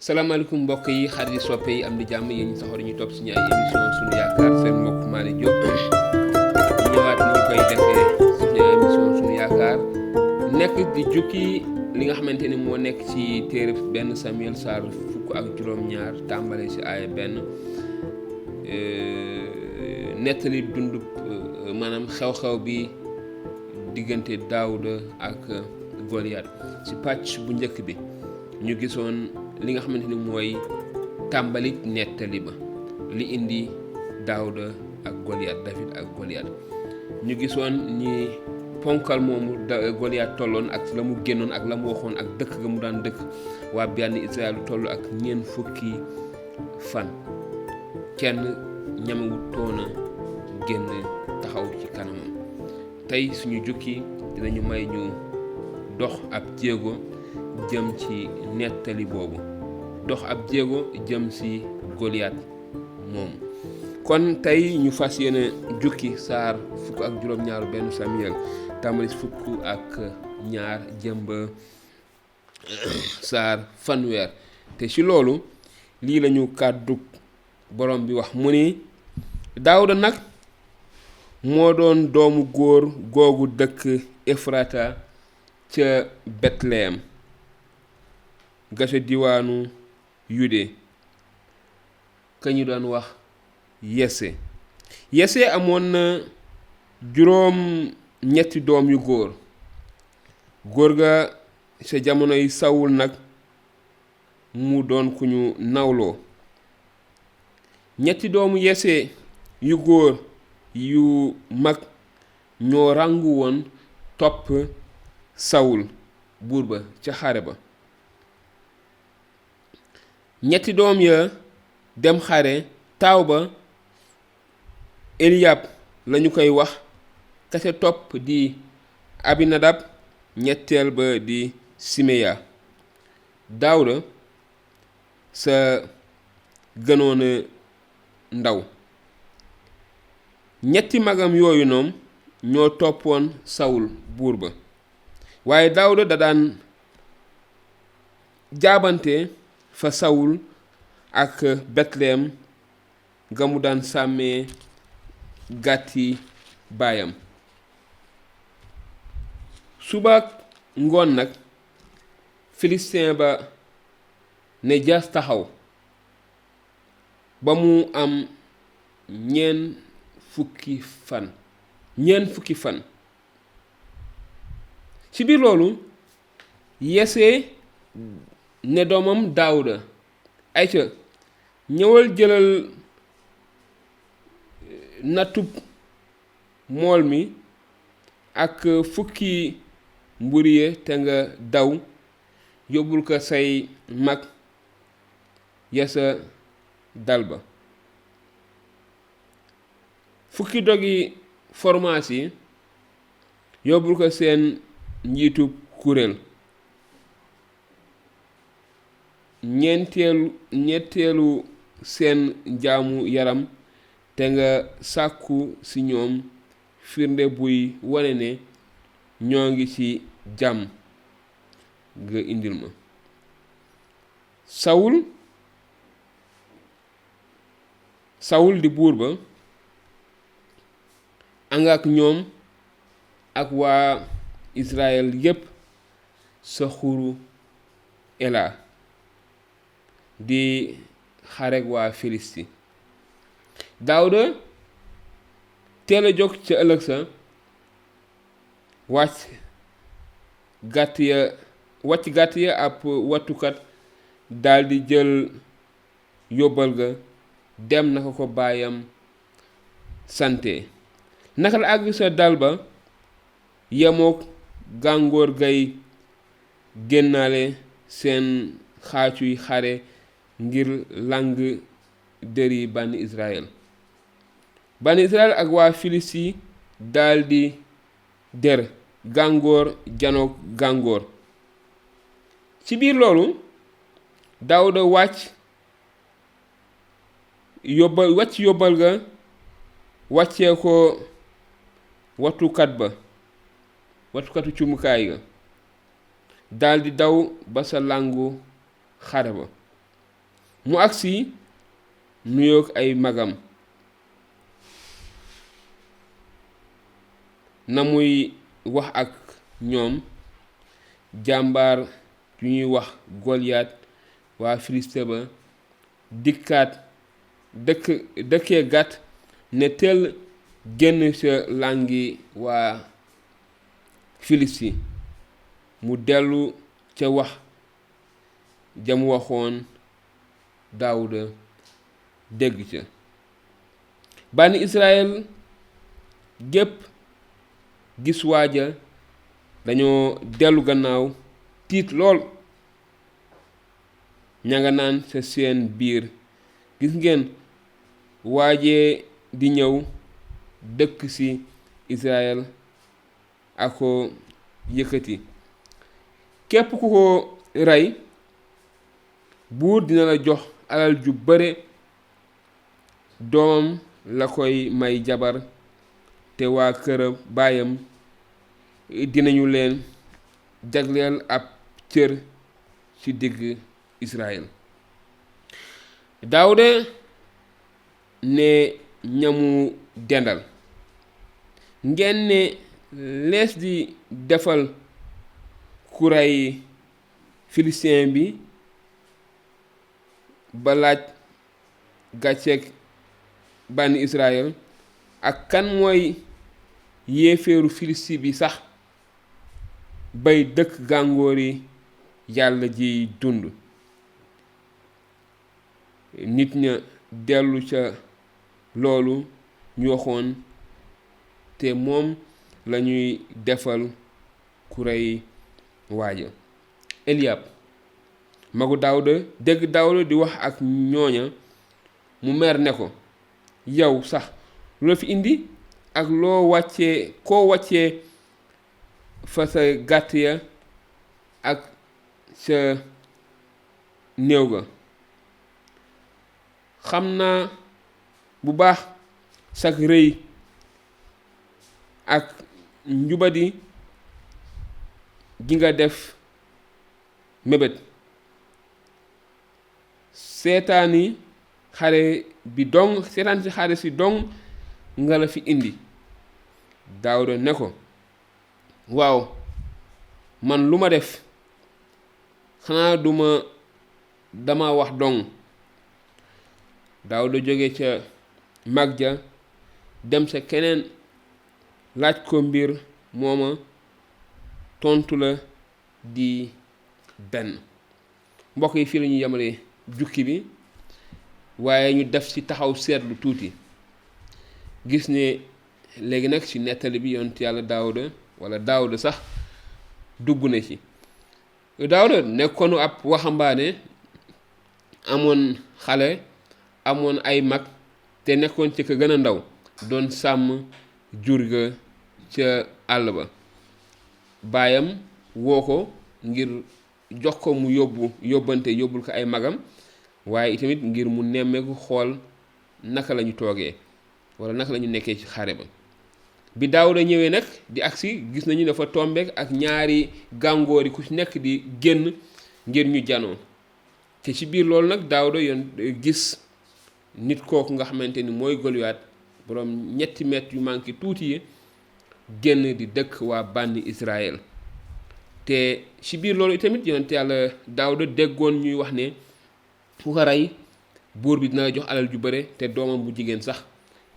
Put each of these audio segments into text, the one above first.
salaamaaleykum mbokk yi xarit yi soppe yi am di jàmm yéen ñi saxoor ñu topp suñu ay émission suñu yaakaar seen mbokk Malick Diop ñëwaat ni ñu koy defee suñu émission suñu yaakaar nekk di jukki li nga xamante ni moo nekk ci téere benn Samuel saar fukk ak juróom-ñaar tàmbale ci aaya benn nettali dund maanaam xew-xew bi diggante Daawuda ak Goliath ci pàcc bu njëkk bi ñu gisoon li nga xamante ni mooy tàmbalik nettali ba li indi Daawuda ak Goliath David ak Goliath ñu gisoon ni ponkal moomu Goliath tolloon ak la mu génnoon ak la mu waxoon ak dëkk ga mu daan dëkk waa benn Israël toll ak 4 fukki fan kenn ñamewut toona génn taxaw ci kanamam tey suñu jukki dinañu may ñu dox ab jéego jëm ci nettali boobu dox ab jéego jëm ci Goliath moom kon tey ñu fas yéene jukki saar fukk ak juróom-ñaaru benn Samuel tàmbali fukk ak ñaar jëm ba saar fanweer te ci loolu lii lañu kàddu borom bi wax mu ni Daawuda nag moo doon doomu góor googu dëkk Efrata ca Betlehem ga ca diwaanu Yude ka ñu doon wax Yese amoon na 7 doom yu góor ga ca jamonoy Sawul nag mu doon ku ñu nawloo 3 doomu Yese yu góor yu mag ñoo ràngu woon topp Sawul buur ba ca xare ba 3 doom ya dem xare taaw ba Eliyab lañu koy wax ka ca topp di Abinadab ñetteel ba di Simeya Daawuda sa gënoona ndaw 3 magam yooyu noom ñoo toppoon Sawul buur ba waaye Daawuda da daan jaabante fa Sawul ak Betlehem ga mu daan sàmmee gàtti baayam suba ngoon nag Filistin ba ne jaas taxaw ba mu am 4 fukki fan ci biir loolu Yese ne doomam Daawuda ayca ñëwal jëlal natub mool mi ak fukki mburiye te nga daw yóbbul ko say mag ya sa dal ba fukki dogi formaas yi yóbbul ko seen njiitub kuréel ñetteelu seen jaamu yaram te nga sàkku ci ñoom firnde buy wane ne ñoo ngi ci jàmm nga indil ma Sawul di buur ba ànd ak ñoom ak waa Israël yépp sa xuru Ela di xarek waa Filisti Daawuda teel a jóg ca ëllëg sa wàcc gàtt ya ab wattukat daldi jël yóbbal ga dem naka ko baayam sante naka la àgg sa dal ba yemook gàngoor gay génnaale seen xaacuy xare ngir lang dëri bànni Israël ak waa Filisti daldi der gàngoor janook gàngoor ci biir loolu Daawuda wàcc yóbbal ga wàccee ko wattukatu cumukaay ga daldi daw ba sa langu xare ba mu agsi nuyoog ay magam na muy wax ak ñoom jàmbaar yu ñuy wax Goliat waa Filiste ba dëkkee gàtt ne teel génn sa làngi waa Filisti mu dellu ca wax jam waxoon Daawuda dégg ca bànni Israël gépp gis waaja dañoo dellu gannaaw tiit lool ña nga naan sa seen biir gis ngeen waajee di ñëw dëkk ci Israël ak ko yëkkati képp ku ko rey buur dina la jox alal ju bare doomam la koy may jabar te waa këram baayam dinañu leen jagleel ab cër ci digg Israël. Daawuda ne ñamu dendal ngeen ne lees di defal ku rey Filistin bi ba laaj gàcceeg bànni Israël ak kan mooy yéeféeru Filisti bi sax bay dëkk gàngoori yàlla ji dund. Nit ña dellu ca loolu ñu waxoon te moom lañuy defal ku rey waaja. Eliyab magu Daawuda dégg Daawuda di wax ak ñooña mu mer ne ko yow sax lu la fi indi ak koo wàccee fa sa gàtt ya ak sa néew ga xam naa bu baax sag rëy ak njubadi gi nga def mébét seetaan si xare si dong nga la fi indi. Daawuda ne ko waaw man lu ma def xanaa dama wax dong. Daawuda jóge ca mag ja dem sa keneen laaj ko mbir mooma tontu la di benn. Mbokk yi fii la ñu yemale jukki bi waaye ñu def ci taxaw seetlu tuuti gis ne léegi nag ci nettali bi yonent yàlla Daawuda sax dugg na ci. Daawuda nekkoon ab waxambaane amoon xale amoon ay mag te nekkoon ci ka gën a ndaw doon sàmm jur ga ca àll ba. Baayam woo ko ngir jox ko mu yóbbul ko ay magam waaye itamit ngir mu nemmeeku xool naka lañu toogee wala naka lañu nekkee ci xare ba. Bi Daawuda ñëwee nag di agsi gis nañu dafa tombeek ak ñaari gàngoor yi ku ci nekk di génn ngir ñu janoo te ci biir loolu nag Daawuda gis nit kooku nga xamante ni mooy Goliat boroom 3 mètres yu manqué tuuti yi génn di dëkk waa bànni Israël. te ci biir loolu itamit yonent yàlla Daawuda déggoon ñuy wax ne ku ko rey buur bi dina la jox alal ju bare te doomam bu jigéen sax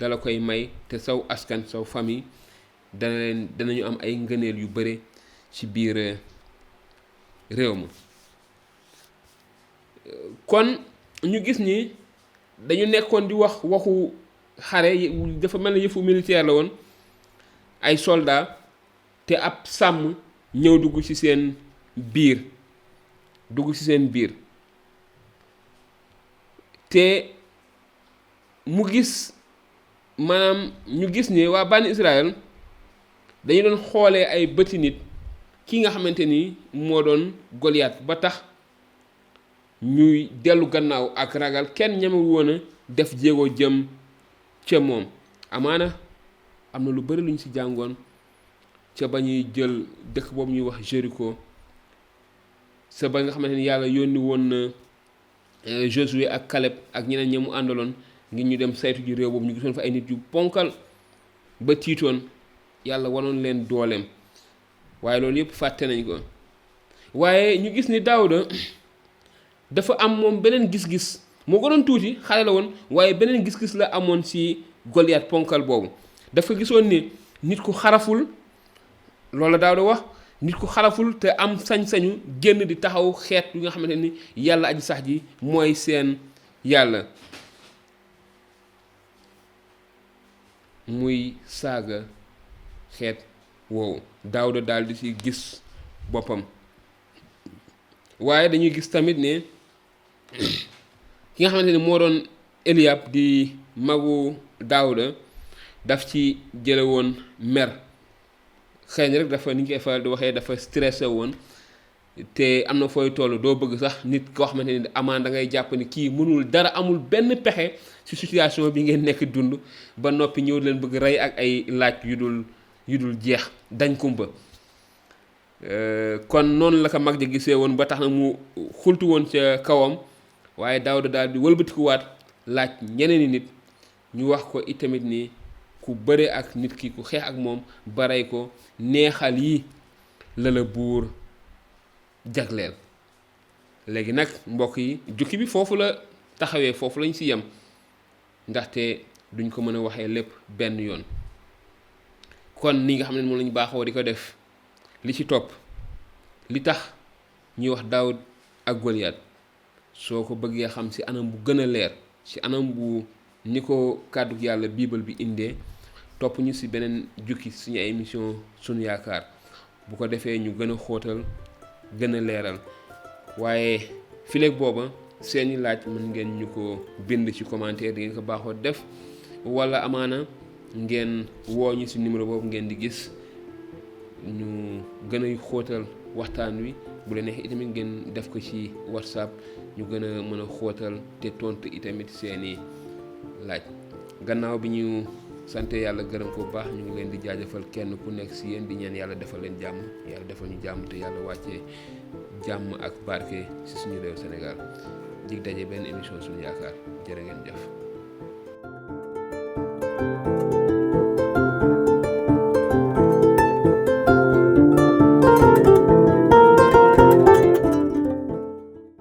dala koy may te saw askan saw famille danañu am ay ngëneel yu bare ci biir réew ma. kon ñu gis ni dañu nekkoon di waxu xare dafa mel ne yëfu militaire la woon ay soldat te ab sàmm ñëw dugg ci seen biir te mu gis maanaam ñu gis ne waa bànni Israël dañu doon xoolee ay bëti nit ki nga xamante ni moo doon Goliat ba tax ñuy dellu gannaaw ak ragal kenn ñemewul woon a def jéego jëm ca moom. Amaana am na lu bari luñ ci jàngoon ca ba ñuy jël dëkk boobu ñuy wax Jéricho sa ba nga xamante ni yàlla yónni woon na Josué ak Caleb ak ñeneen ñi mu àndaloon ngir ñu dem saytu ji réew boobu ñu gisoon fa ay nit yu ponkal ba tiitoon yàlla wanoon leen dooleem waaye loolu yëpp fàtte nañ ko waaye ñu gis ni Daawuda dafa am moom beneen gis-gis moo gënoon tuuti xale la woon waaye beneen gis-gis la amoon ci Goliath ponkal boobu dafa gisoon ni nit ku xaraful loolu la Daawuda wax nit ku xaraful te am sañ-sañu génn di taxaw xeet yu nga xamante ni yàlla aji sax ji mooy seen yàlla muy saaga xeet woowu Daawuda daal di ci gis boppam waaye dañuy gis tamit ne ki nga xamante ni moo doon Eliab di magu Daawuda daf ci jële woon mer xëy na rek dafa ni ñu koy faral di waxee dafa stressé woon te am na fooy toll doo bëgg sax nit koo xamante ni amaan da ngay jàpp ni kii mënul dara amul benn pexe ci situation bi ngeen nekk dund ba noppi ñëw leen bëgg rey ak ay laaj yu dul jeex dañ kumpa kon noonu la ko mag ja gisee woon ba tax na mu xultu woon ca kawam waaye Daawuda daal di wëlbatikuwaat laaj ñeneen nit ñu wax ko itamit ni ku bëre ak nit ki ku xeex ak moom ba rey ko neexal yi la buur jagleel léegi nag mbokk yi jukki bi foofu la taxawee foofu lañ ci yem ndaxte duñ ko mën a waxee lépp benn yoon kon ni nga xam ne moom lañu baaxoo di ko def li ci topp li tax ñuy wax Daawud ak Goliath soo ko bëggee xam ci anam bu gën a leer ci anam bu ni ko kàddu yàlla biibal bi indee topp ñu ci beneen jukki suñu ay émission sunu yaakaar bu ko defee ñu gën a xóotal gën a leeral waaye fileeg booba seeni laaj mën ngeen ñu ko bind ci commentaire di ngeen ko baaxoo def wala amaana ngeen woo ñu ci numéro boobu ngeen di gis ñu gën a xóotal waxtaan wi bu leen neexee itamit ngeen def ko ci WhatsApp ñu gën a mën a xóotal te tontu itamit seeni laaj gannaaw bi ñu sante yàlla gërëm ko bu baax ñu ngi leen di jaajëfal kenn ku nekk ci yéen di ñaan yàlla defal leen jàmm yàlla defal ñu jàmm te yàlla wàccee jàmm ak barke ci suñu réew Sénégal dig daje benn émission suñu yaakaar jërë ngeen jëf